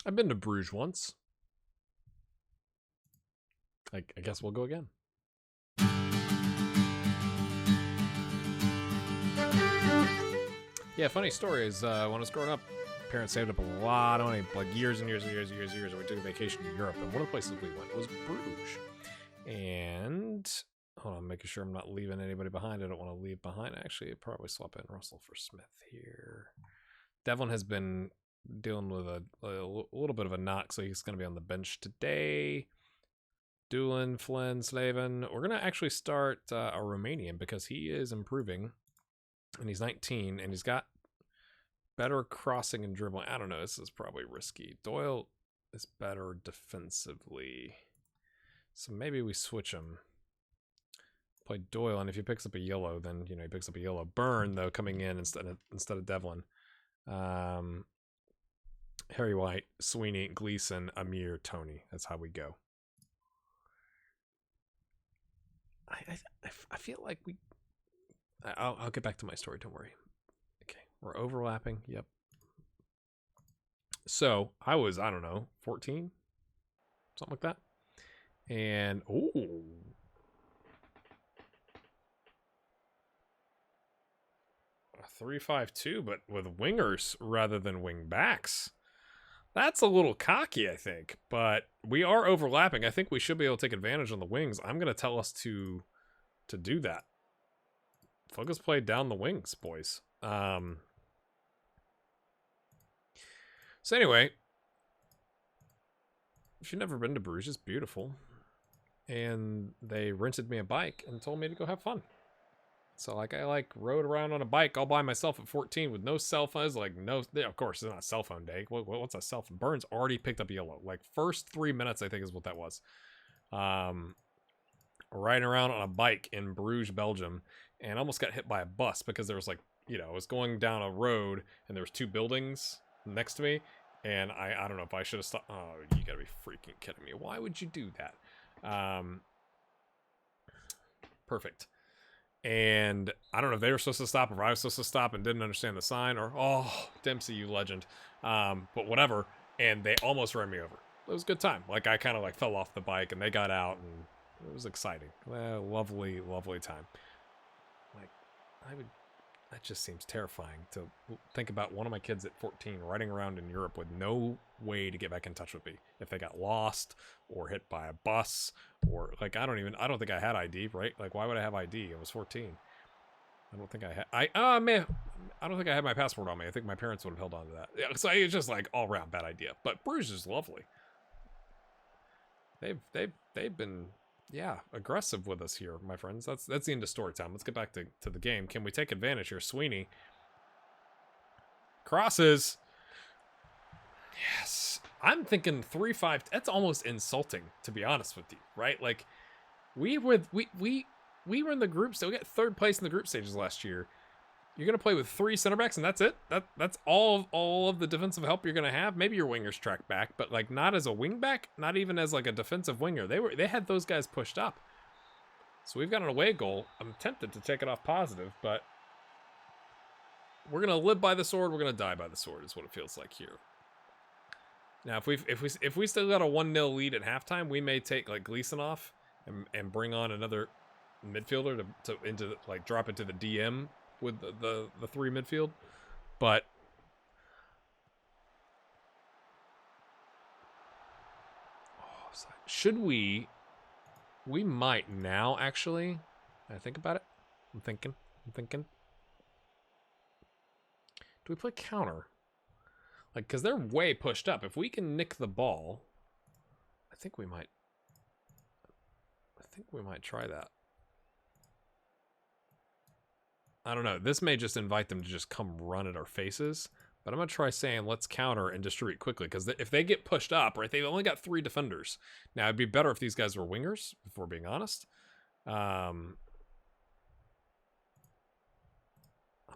I've been to Bruges once. I guess we'll go again. Yeah, funny story is when I was growing up, parents saved up a lot of money, like years and years and years and years and years. And we took a vacation to Europe, and one of the places we went was Bruges. And hold on, making sure I'm not leaving anybody behind. I don't want to leave behind. Actually, I'd probably swap in Russell for Smith here. Devlin has been dealing with a little bit of a knock, so he's going to be on the bench today. Doolin, Flynn, Slavin. We're going to actually start a Romanian because he is improving, and he's 19, and he's got better crossing and dribbling. I don't know. This is probably risky. Doyle is better defensively, so maybe we switch him. Play Doyle, and if he picks up a yellow, then he picks up a yellow. Burn though coming in instead of Devlin. Harry White, Sweeney, Gleason, Amir, Tony. That's how we go. I feel like I'll get back to my story. Don't worry. Okay, we're overlapping. Yep. So I was, I don't know, 14, something like that. And oh, 3-5-2, but with wingers rather than wing backs. That's a little cocky, I think, but we are overlapping. I think we should be able to take advantage on the wings. I'm going to tell us to do that. Focus play down the wings, boys. So anyway, if you've never been to Bruges, it's beautiful. And they rented me a bike and told me to go have fun. So I rode around on a bike all by myself at 14 with no cell phones. Of course, it's not a cell phone day. What's a cell phone? Burns already picked up yellow. Like first 3 minutes, I think is what that was. Riding around on a bike in Bruges, Belgium, and almost got hit by a bus because there was I was going down a road and there was 2 buildings next to me, and I don't know if I should have stopped. Oh, you gotta be freaking kidding me! Why would you do that? Perfect. And I don't know if they were supposed to stop or if I was supposed to stop and didn't understand the sign, or Dempsey, you legend. But whatever. And they almost ran me over. It was a good time. I kind of fell off the bike and they got out and it was exciting. Lovely, lovely time. That just seems terrifying to think about one of my kids at 14 riding around in Europe with no way to get back in touch with me. If they got lost or hit by a bus or I don't think I had ID, right? Why would I have ID? I was 14. I don't think I had, I don't think I had my passport on me. I think my parents would have held on to that. Yeah, so it's just all around bad idea. But Bruges is lovely. They've been aggressive with us here, my friends. That's the end of story time. Let's get back to the game. Can we take advantage here? Sweeney crosses. Yes. I'm thinking 3-5. That's almost insulting, to be honest with you, right? We were in the group stage. We got 3rd place in the group stages last year. You're gonna play with 3 center backs, and that's it. That's all of the defensive help you're gonna have. Maybe your wingers track back, but not as a wing back, not even as a defensive winger. They had those guys pushed up. So we've got an away goal. I'm tempted to take it off positive, but we're gonna live by the sword. We're gonna die by the sword, is what it feels like here. Now, if we still got a 1-0 lead at halftime, we may take Gleason off and bring on another midfielder to drop into the DM with the 3 midfield. But should we might now actually. I think about it. I'm thinking. Do we play counter? Because they're way pushed up. If we can nick the ball, I think we might try that. I don't know. This may just invite them to just come run at our faces. But I'm going to try saying let's counter and distribute quickly. Because if they get pushed up, right, they've only got 3 defenders. Now, it'd be better if these guys were wingers, if we're being honest. I'm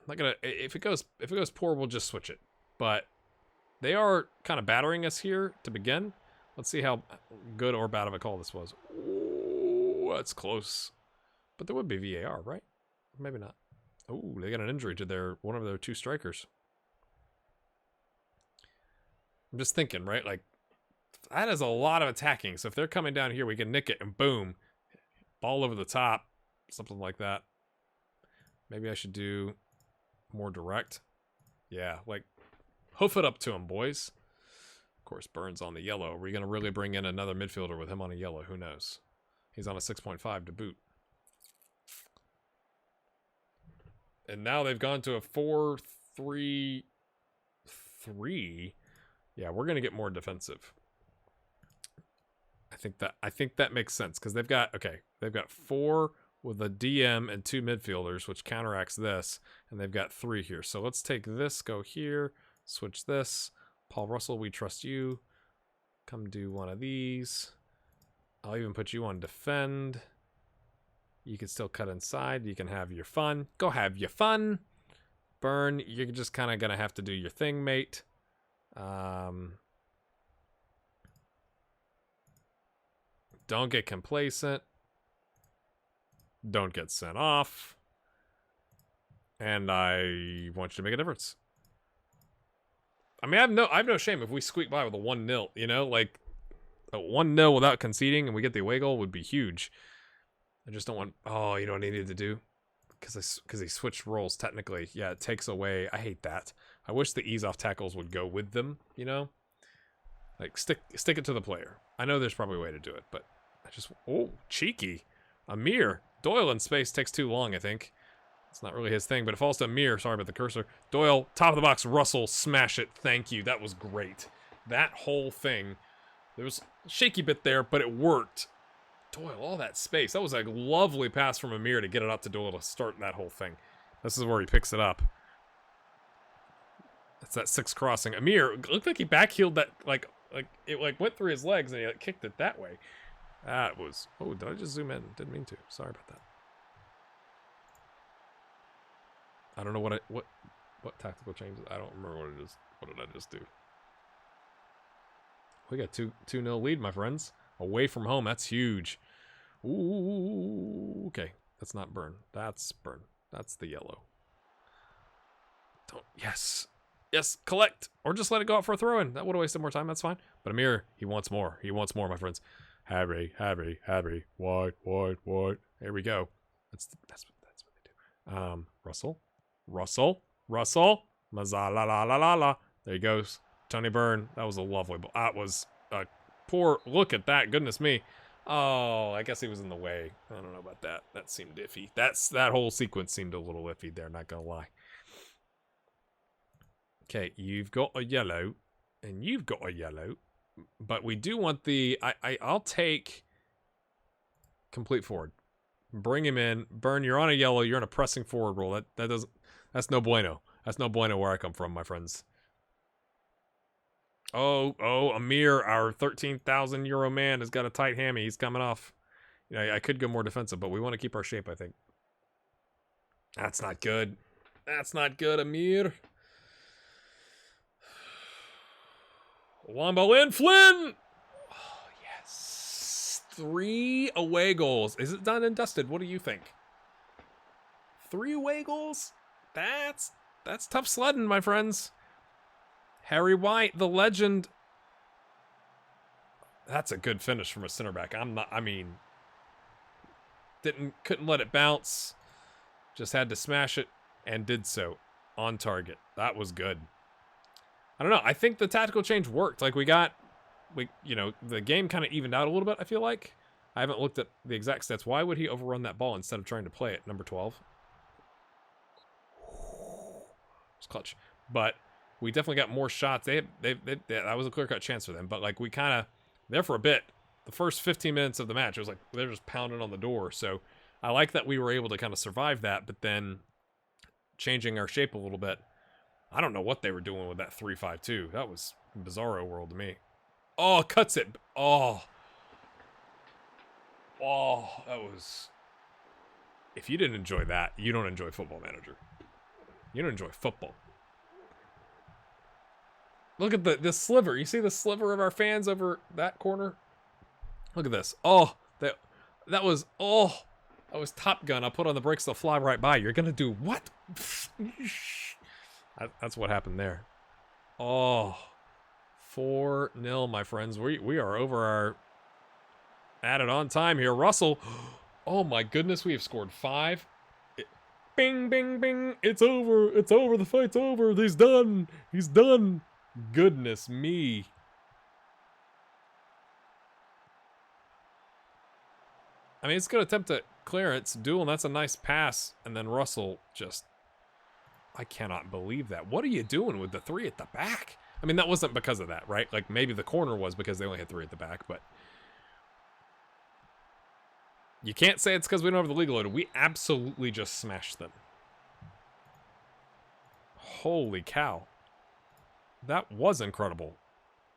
not going to... If it goes poor, we'll just switch it. But they are kind of battering us here to begin. Let's see how good or bad of a call this was. Oh, that's close. But there would be VAR, right? Maybe not. Oh, they got an injury to one of their 2 strikers. I'm just thinking, right? Like, that is a lot of attacking. So if they're coming down here, we can nick it and boom. Ball over the top. Something like that. Maybe I should do more direct. Yeah, like, hoof it up to him, boys. Of course, Burns on the yellow. Are we going to really bring in another midfielder with him on a yellow? Who knows? He's on a 6.5 to boot. And now they've gone to a 4-3-3. Yeah, we're going to get more defensive. I think that makes sense because they've got 4 with a DM and 2 midfielders, which counteracts this, and they've got 3 here. So let's take this, go here, switch this. Paul Russell, we trust you. Come do one of these. I'll even put you on defend. You can still cut inside. You can have your fun. Go have your fun. Burn, you're just kind of going to have to do your thing, mate. Don't get complacent. Don't get sent off. And I want you to make a difference. I mean, I have no shame if we squeak by with a 1-0, you know? Like, a 1-0 without conceding and we get the away goal would be huge. I just don't want... Oh, you know what I needed to do? Because he switched roles, technically. Yeah, it takes away... I hate that. I wish the ease-off tackles would go with them, you know? Like, stick it to the player. I know there's probably a way to do it, but I just... Oh, cheeky. Amir. Doyle in space takes too long, I think. It's not really his thing, but it falls to Amir. Sorry about the cursor. Doyle, top of the box. Russell, smash it. Thank you. That was great. That whole thing. There was a shaky bit there, but it worked. Doyle, all that space. That was a lovely pass from Amir to get it up to Doyle to start that whole thing. This is where he picks it up. That's that 6 crossing. Amir, looked like he backheeled that, like it went through his legs and he kicked it that way. That was... Oh, did I just zoom in? Didn't mean to. Sorry about that. I don't know what tactical changes. I don't remember what it is. What did I just do? We got 2-0 lead, my friends. Away from home. That's huge. Ooh. Okay. That's not burn. That's burn. That's the yellow. Don't. Yes. Yes. Collect. Or just let it go out for a throw in. That would have wasted more time. That's fine. But Amir, he wants more. He wants more, my friends. Harry. Wide. There we go. That's what they do. Russell. Mazala la. There he goes. Tony Byrne. That was a lovely ball. That was a poor look at that. Goodness me. Oh, I guess he was in the way. I don't know about that. That seemed iffy. That whole sequence seemed a little iffy there, not gonna lie. Okay, you've got a yellow, and you've got a yellow. But we do want the... I'll take complete forward. Bring him in. Burn, you're on a yellow. You're in a pressing forward role. That doesn't... That's no bueno. That's no bueno where I come from, my friends. Oh, Amir, our 13,000 euro man, has got a tight hammy. He's coming off. You know, I could go more defensive, but we want to keep our shape, I think. That's not good. That's not good, Amir. Wombo in, Flynn! Oh, yes. 3 away goals. Is it done and dusted? What do you think? 3 away goals? That's tough sledding, my friends. Harry White, the legend. That's a good finish from a center back. Couldn't let it bounce. Just had to smash it and did so on target. That was good. I don't know. I think the tactical change worked. Like the game kind of evened out a little bit, I feel like. I haven't looked at the exact stats. Why would he overrun that ball instead of trying to play it? Number 12. It's clutch. But we definitely got more shots. That was a clear-cut chance for them. But like we kind of there for a bit. The first 15 minutes of the match, it was like they're just pounding on the door. So I like that we were able to kind of survive that, but then changing our shape a little bit. I don't know what they were doing with that 3-5-2. That was bizarro world to me. Oh, cuts it. Oh, that was... If you didn't enjoy that, you don't enjoy Football Manager. You don't enjoy football. Look at the sliver. You see the sliver of our fans over that corner? Look at this. Oh, that was Top Gun. I'll put on the brakes, they'll fly right by. You're going to do what? That's what happened there. Oh, 4-0, my friends. We are over our added on time here. Russell. Oh my goodness, we have scored 5. Bing, bing, bing. It's over. It's over. The fight's over. He's done. He's done. Goodness me. I mean, it's going to attempt a clearance. Doolin, that's a nice pass. And then Russell just... I cannot believe that. What are you doing with the 3 at the back? I mean, that wasn't because of that, right? Like, maybe the corner was because they only had 3 at the back, but... You can't say it's because we don't have the legal order. We absolutely just smashed them. Holy cow. That was incredible.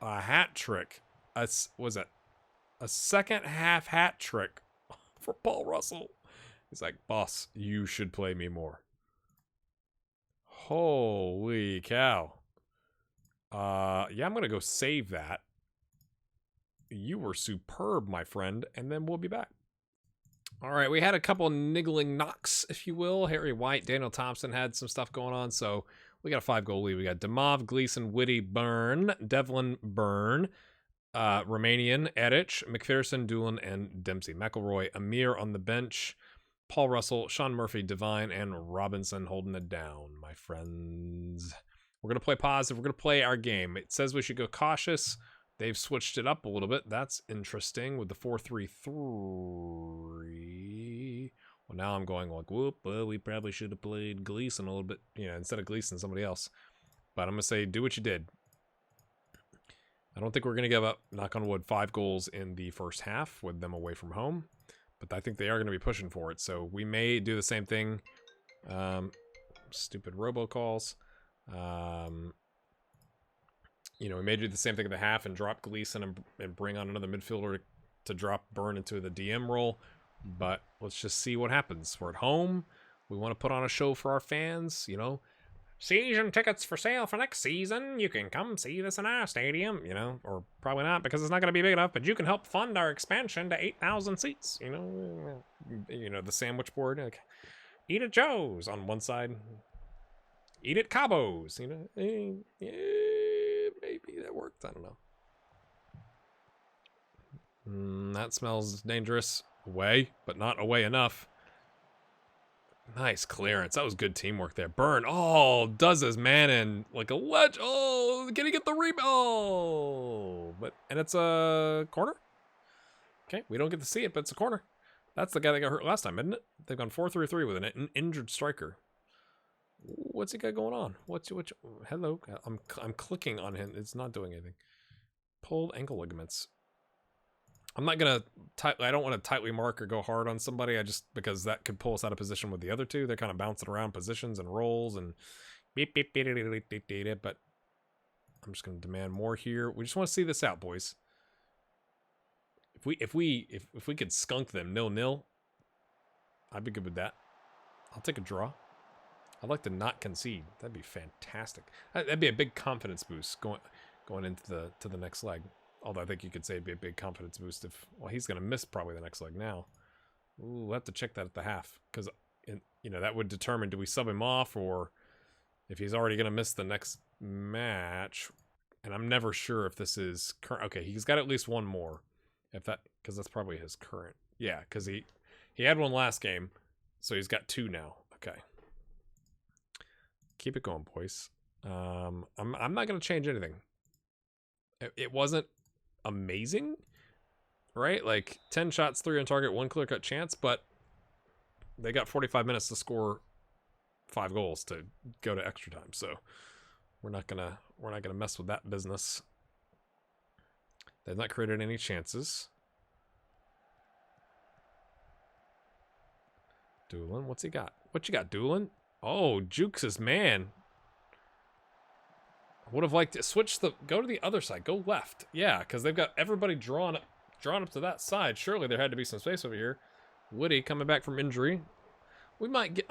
A hat trick. Was it a second half hat trick for Paul Russell? He's like, boss, you should play me more. Holy cow. Yeah, I'm going to go save that. You were superb, my friend, and then we'll be back. All right, we had a couple niggling knocks, if you will. Harry White, Daniel Thompson had some stuff going on, so we got a 5-goal lead. We got Demov, Gleason, Whitty, Byrne, Devlin, Byrne, Romanian, Edich, McPherson, Doolin, and Dempsey. McElroy, Amir on the bench, Paul Russell, Sean Murphy, Devine, and Robinson holding it down, my friends. We're going to play positive. We're going to play our game. It says we should go cautious. They've switched it up a little bit. That's interesting with the 4-3-3. Well, now I'm going like, whoop, well, we probably should have played Gleason a little bit, instead of Gleason, somebody else. But I'm going to say, do what you did. I don't think we're going to give up, knock on wood, 5 goals in the first half with them away from home. But I think they are going to be pushing for it. So we may do the same thing. Stupid robocalls. We may do the same thing at the half and drop Gleason and bring on another midfielder to drop Byrne into the DM role. But let's just see what happens. We're at home. We want to put on a show for our fans, Season tickets for sale for next season. You can come see this in our stadium, or probably not because it's not going to be big enough, but you can help fund our expansion to 8,000 seats, the sandwich board. Like, eat at Joe's on one side. Eat at Cabo's, maybe that worked. I don't know. That smells dangerous. Away, but not away enough. Nice clearance. That was good teamwork there. Byrne, does his man in like a ledge. Can he get the rebound? And it's a corner? Okay, we don't get to see it, but it's a corner. That's the guy that got hurt last time, isn't it? They've gone 4-3-3 with an injured striker. What's he got going on? Hello? I'm clicking on him. It's not doing anything. Pulled ankle ligaments. I'm not gonna I don't want to tightly mark or go hard on somebody. Because that could pull us out of position with the other two. They're kind of bouncing around positions and roles and beep beep beep beep beep beep. But I'm just gonna demand more here. We just want to see this out, boys. If we could skunk them 0-0, I'd be good with that. I'll take a draw. I'd like to not concede. That'd be fantastic. That'd be a big confidence boost going into the next leg. Although I think you could say it'd be a big confidence boost if... Well, he's going to miss probably the next leg now. Ooh, we'll have to check that at the half. Because, that would determine, do we sub him off? Or if he's already going to miss the next match. And I'm never sure if this is current. Okay, he's got at least one more. Because that's probably his current. Yeah, because he had one last game. So he's got 2 now. Okay. Keep it going, boys. I'm not going to change anything. It wasn't amazing, right? Like 10 shots, 3 on target, 1 clear-cut chance, but they got 45 minutes to score 5 goals to go to extra time. So we're not gonna mess with that business. They've not created any chances. Doolin, what's he got? What you got, Doolin? Oh, Jukes his man. Would have liked to go to the other side, go left. Yeah, because they've got everybody drawn up to that side. Surely there had to be some space over here. Woody coming back from injury. We might get,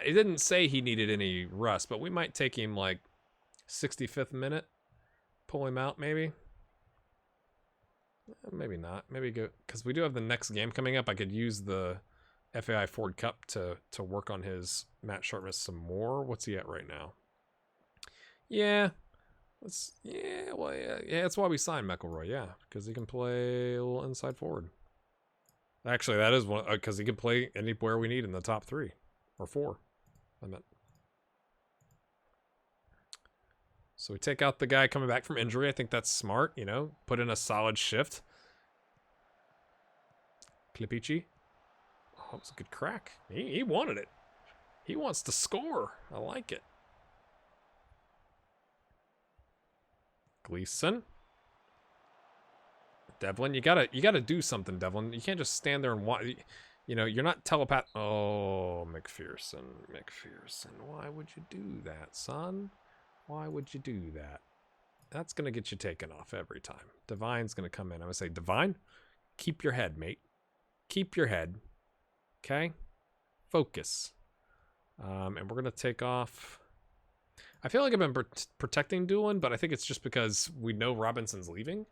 it didn't say he needed any rest, but we might take him like 65th minute. Pull him out maybe. Maybe not. Maybe go, because we do have the next game coming up. I could use the FAI Ford Cup to work on his match sharpness some more. What's he at right now? Yeah. Yeah, that's why we signed McElroy, yeah, because he can play a little inside forward. Actually, that is one, because he can play anywhere we need in the top 3 or 4. I meant. So we take out the guy coming back from injury. I think that's smart, you know, put in a solid shift. Klipici. Oh, that was a good crack. He wanted it. He wants to score. I like it. Gleason. Devlin, you gotta do something, Devlin. You can't just stand there and watch. You know, you're not telepath. Oh, McPherson. Why would you do that, son? Why would you do that? That's gonna get you taken off every time. Divine's gonna come in. I'm gonna say, Divine, keep your head, mate. Keep your head. Okay? Focus. And we're gonna take off. I feel like I've been protecting Doolin, but I think it's just because we know Robinson's leaving.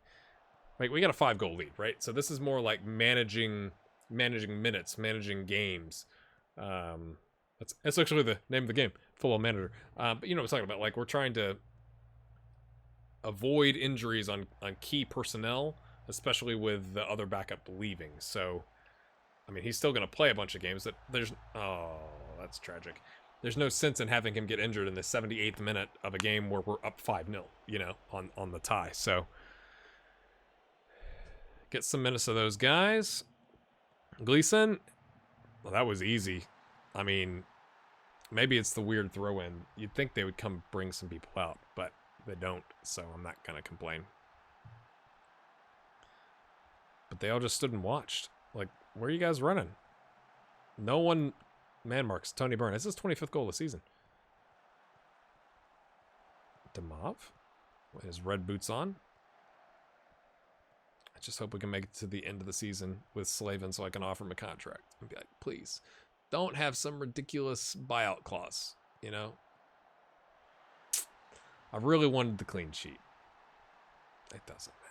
Like, we got a 5-goal lead, right? So this is more like managing minutes, managing games. That's actually the name of the game, Football Manager. But you know what I'm talking about. Like, we're trying to avoid injuries on key personnel, especially with the other backup leaving. So, I mean, he's still going to play a bunch of games. That's tragic. There's no sense in having him get injured in the 78th minute of a game where we're up 5-0, you know, on the tie. So, get some minutes of those guys. Gleason, well, that was easy. I mean, maybe it's the weird throw-in. You'd think they would come bring some people out, but they don't, so I'm not going to complain. But they all just stood and watched. Like, where are you guys running? No one man marks Tony Byrne. This is his 25th goal of the season. Demov, with his red boots on. I just hope we can make it to the end of the season with Slavin so I can offer him a contract and be like, please, don't have some ridiculous buyout clause, you know? I really wanted the clean sheet. It doesn't matter.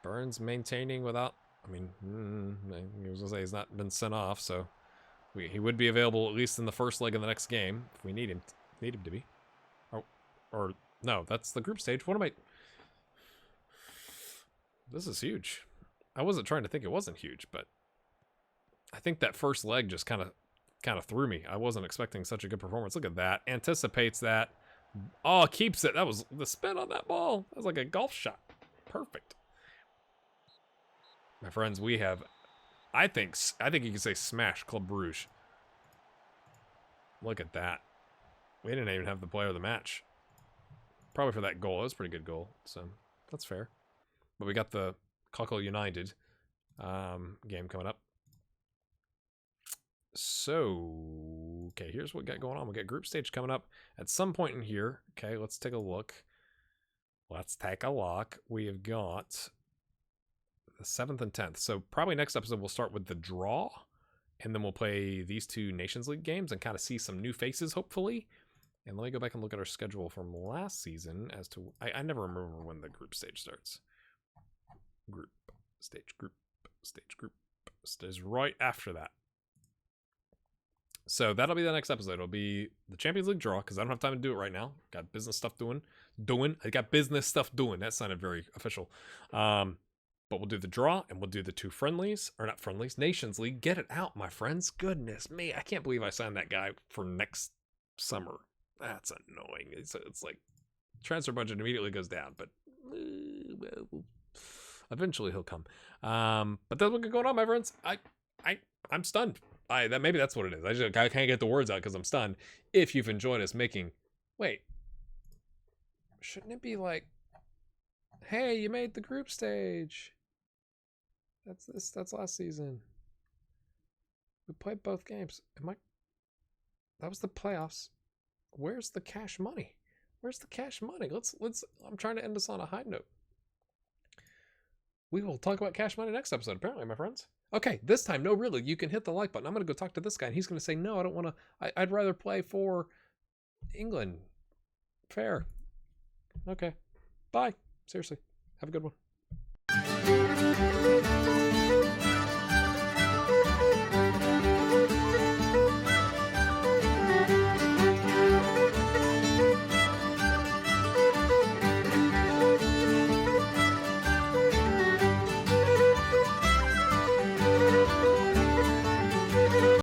Burns maintaining without, I mean, I was going to say he's not been sent off, so he would be available at least in the first leg of the next game if we need him to be. Or no, that's the group stage. What am I? This is huge. I wasn't trying to think it wasn't huge, but I think that first leg just kind of threw me. I wasn't expecting such a good performance. Look at that. Anticipates that. Oh, keeps it. That was the spin on that ball. That was like a golf shot. Perfect. My friends, we have, I think you can say smash Club Bruges. Look at that. We didn't even have the player of the match. Probably for that goal. It was a pretty good goal, so that's fair. But we got the Cockle United game coming up. So, okay, here's what we got going on. We got group stage coming up at some point in here. Okay, let's take a look. We have got the 7th and 10th. So probably next episode we'll start with the draw, and then we'll play these 2 Nations League games and kind of see some new faces, hopefully. And let me go back and look at our schedule from last season as to, I never remember when the group stage starts. Group stage is right after that. So that'll be the next episode. It'll be the Champions League draw, because I don't have time to do it right now. Got business stuff doing. I got business stuff doing. That sounded very official. But we'll do the draw, and we'll do the 2 friendlies, or not friendlies, Nations League. Get it out, my friends. Goodness me. I can't believe I signed that guy for next summer. That's annoying. It's like transfer budget immediately goes down, but eventually he'll come. But that's what's going on, my friends. I'm stunned. Maybe that's what it is. I can't get the words out because I'm stunned. If you've enjoyed us making, shouldn't it be like, hey, you made the group stage? That's last season. We played both games. That was the playoffs. Where's the cash money? I'm trying to end this on a high note. We will talk about cash money next episode, apparently, my friends. Okay, this time, no, really, you can hit the like button. I'm going to go talk to this guy, and he's going to say, no, I don't want to. I'd rather play for England. Fair. Okay. Bye. Seriously. Have a good one.